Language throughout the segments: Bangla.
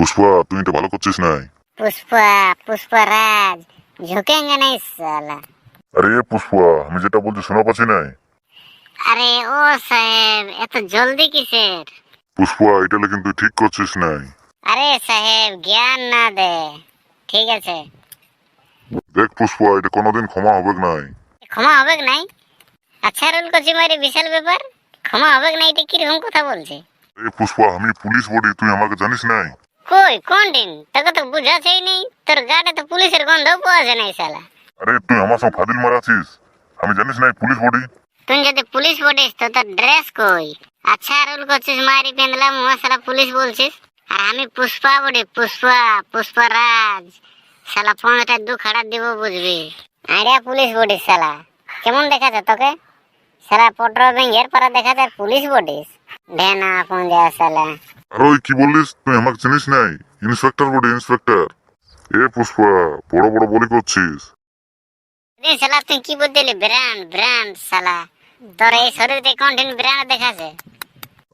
पुष्पा तुम এটা ভালো করছিস না। पुष्पा पुष्पराज झुकेंगे नहीं साला। আরে পুষ্পা আমি যেটা বলছি শোনা পাচ্ছি না। अरे ओ साहेब এত জলদি কিসের? পুষ্পা এটা কিন্তু তুই ঠিক করছিস না। আরে সাহেব জ্ঞান না দে, ঠিক আছে? দেখ পুষ্পা এটা কোনোদিন ক্ষমা হবে না। ক্ষমা হবে নাই? আচ্ছা রুল কচি মারি বিশাল ব্যাপার, ক্ষমা হবে না এটা কিরকম কথা বলছে? এই পুষ্পা আমি পুলিশ বডি তুই আমাকে জানিস না। কই কোন দিন তোকে তো বুঝাছেই নেই, তোর গাড়ে তো পুলিশের গন্ধ পাওয়া যায় নাই শালা। আরে তুই আমার সঙ্গে ফাদিল মারাছিস, আমি জানিস না পুলিশ বডি। তুই যদি পুলিশ বলিস তো তোর ড্রেস কই? আচ্ছা রুল করছিস মারি পেঁদলাম শালা পুলিশ বলছিস, আর আমি পুষ্পা বলি, পুষ্পা পুষ্পরাজ শালা ফোনটা দু খাড়া দিব বুঝবি। আইডিয়া পুলিশ বডিস শালা, কেমন দেখাচ্ছে তোকে? শালা পেট্রোল ব্যাংকের পরে দেখাচ্ছে পুলিশ বডিস, ঢেনা পঞ্জা শালা। আর ওই কি বললিস তুই আমাকে চিনিস নাই? Inspector body inspector. এ পুষ্পা বড় বড় বলি করছিস। শালা তুই কি বললি? ব্র্যান্ড ব্র্যান্ড শালা, তোর এই শরীরে কোনদিন ব্র্যান্ড দেখাছে?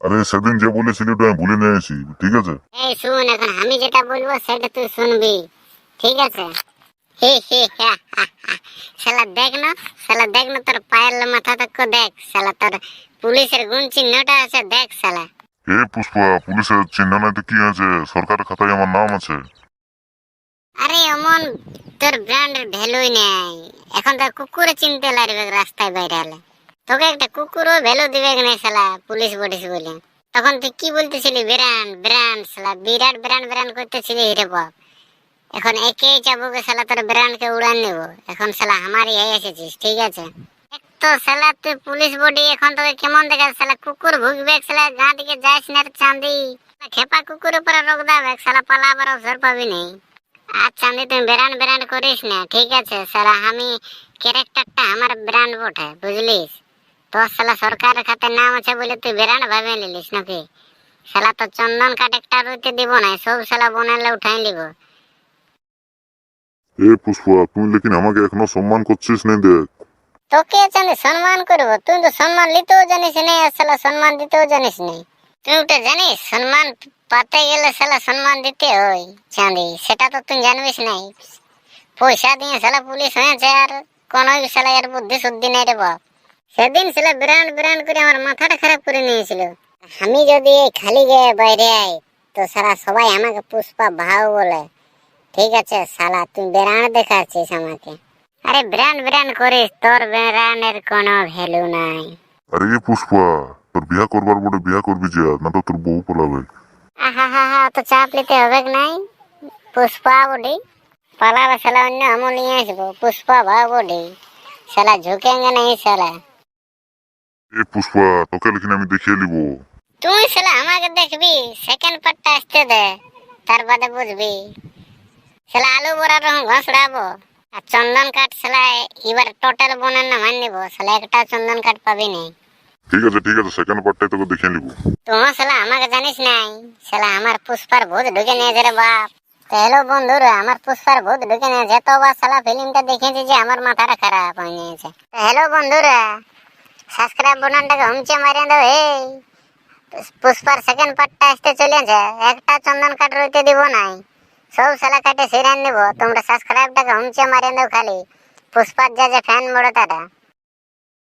আরে সেদিন যে বলেছিলি ওটা আমি ভুলে নিয়েছি, ঠিক আছে? এই শুন, এখন আমি যেটা বলবো সেটা তুই শুনবি, ঠিক আছে? শালা দেখ না, শালা দেখ না তোর পায়ের মাথা তক দেখ, শালা তোর পুলিশের গুণ চিহ্নটা আছে দেখ শালা। এ পুষ্পা পুলিশের চিহ্ন নাই তো কি আছে, সরকারের খাতায় আমার নাম আছে। আরে অমন তোর ব্র্যান্ডের ভ্যালুই নেই, এখন তোর কুকুরে চিনতে লাগবে রাস্তায় বাইরে হলে, তোকে একটা কুকুরও ভ্যালু দিবে না শালা পুলিশ বলিস বলে। তখন তুই কি বলতেছিলি? ব্র্যান্ড ব্র্যান্ড শালা, বিরাট ব্র্যান্ড ব্র্যান্ড করতেছিলি রে বাপ। এখন একেই চাবুকে শালা তোর ব্র্যান্ডকে উড়ান নেব, এখন শালা আমারই হয়ে এসেছিস, ঠিক আছে? এক তো শালা তুই পুলিশ বডি, এখন তোকে কেমন দেখাচ্ছে শালা? কুকুর ভুগবে শালা, গা দিকে যাইস না রে চাঁদি, খেপা কুকুরের উপরে রোগ দাবে শালা, পালাবার অবসর পাবি নি। আচ্ছা আমি তুমি ব্র্যান্ড ব্র্যান্ড করিস না, ঠিক আছে শালা? আমি ক্যারেক্টারটা আমার ব্র্যান্ড বটে বুঝলিস? তোর শালা সরকারের খাতে নাম আছে বলে তুই ব্র্যান্ড ভাবে নিলিস নাকি? শালা তো চন্দন কাঠ একটা রইতে দিব না, সব শালা বনেলে উঠাই নিব। এ পুষ্পা তুই লেকিন আমাকে এখনো সম্মান করছিস না। দেখ তোকে আমি সম্মান করবো, তুই তো সম্মান নিতেও জানিস না, আর শালা সম্মান দিতেও জানিস না। তুই তো জানিস সম্মান পাতে গেলে শালা সম্মান দিতে হয় চাঁদি, সেটা তো তুই জানবিস নাই। পয়সা দিয়ে শালা পুলিশ হয়েছে, আর কোন শালা এর বুদ্ধি শুদ্ধি নেই রে বাপ। সেদিন শালা ব্র্যান্ড ব্র্যান্ড করে আমার মাথাটা খারাপ করে নিয়েছিল। আমি যদি এই খালি গায়ে বাইরে আই তো শালা সবাই আমাকে পুষ্পা ভাও বলে, ঠিক আছে শালা? তুই ব্র্যান্ড দেখাচ্ছিস আমাকে, আরে ব্র্যান্ড ব্র্যান্ড করিস, তোর ব্র্যান্ডের কোনো ভ্যালু নাই। আরে এ পুষ্পা তোর বিয়া করবার বলে বিয়া করবি যে, না তো তোর বউ পলাবে। আহা হা হা, তো চাপ নিতে হবে নাই। পুষ্পা বডি পালাবে শালা, অন্য আমল নিয়ে আসবো, পুষ্পা ভাও বডি শালা, ঝুঁকেঙ্গে নাই শালা। এ পুষ্পা তোকে লেকিন আমি দেখিয়ে নিব। তুই শালা আমাকে দেখবি, সেকেন্ড পার্টটা আসতে দে, তার বাদে বুঝবি। শালা আলু বড়া রকম ঘষড়াবো, আর চন্দন কাঠ শালা এবার টোটাল বনের না মান নিবো শালা, একটা চন্দন কাঠ পাবি নি। ঠিক আছে সেকেন্ড পার্টটাই তোকে দেখিয়ে নিব। তোমার শালা আমাকে জানিস নাই শালা, আমার পুষ্পার ভূত ঢুকে নিয়েছে রে বাপ। তো হ্যালো বন্ধুরা, আমার পুষ্পার ভূত ঢুকে নিয়েছে, তো বা শালা ফিল্মটা দেখেছি যে আমার মাথাটা খারাপ হয়ে গিয়েছে। তো হ্যালো বন্ধুরা, সাবস্ক্রাইব বাটনটাকে হুমচে মারিয়ে দাও। এই পুষ্পার সেকেন্ড পার্টটা আসতে চলেছে, একটা চন্দন কাঠ রইতে দিব নাই, সব শালা কাটে সিরান দিব। তোমরা সাবস্ক্রাইবটাকে হুমচে মারিয়ে দাও খালি, পুষ্পার যা যে ফ্যান বড় তারা।